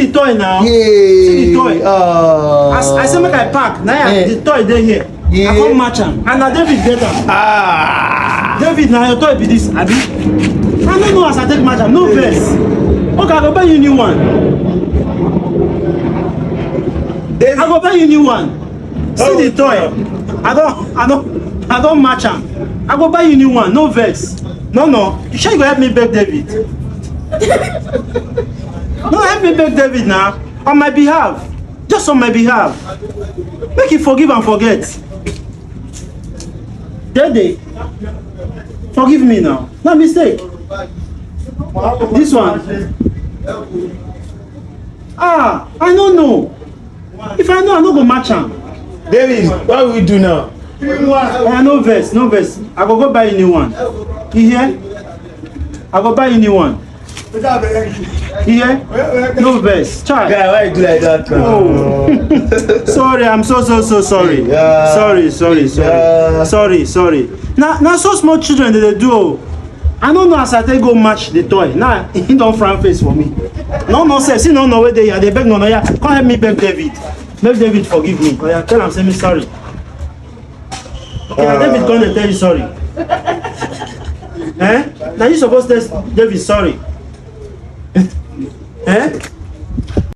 the toy now. Yeah. See the toy. As I say make I pack. Now the toy dey here. Yeah. I come match am. And na David get am. David, na your toy be this, abi? I no know as I take match am. No vex. Okay, I go buy you new one. David. I go buy you new one. See the toy. I don't match am. I go buy you new one. No vex. No. You sure you go help me beg David? No, help me beg David now. On my behalf. Just on my behalf. Make you forgive and forget. Daddy, forgive me now. No mistake. This one. I don't know. If I know, I no go match am. David, what will we do now? No vex. I go buy you new one. You hear? I go buy you new one. You hear? No vex. Child. Guy, why you do like that? Oh. Sorry, I'm so sorry. Yeah. Sorry. Now so small children they do. Oh. I don't know as I take go match the toy. Now he don't frown face for me. No, sir. See no where they are. They beg no. Yeah, come help me beg David. Make David forgive me. Oh, yeah, tell him say me sorry. Okay, now David gonna tell you sorry. Now you supposed to tell David sorry.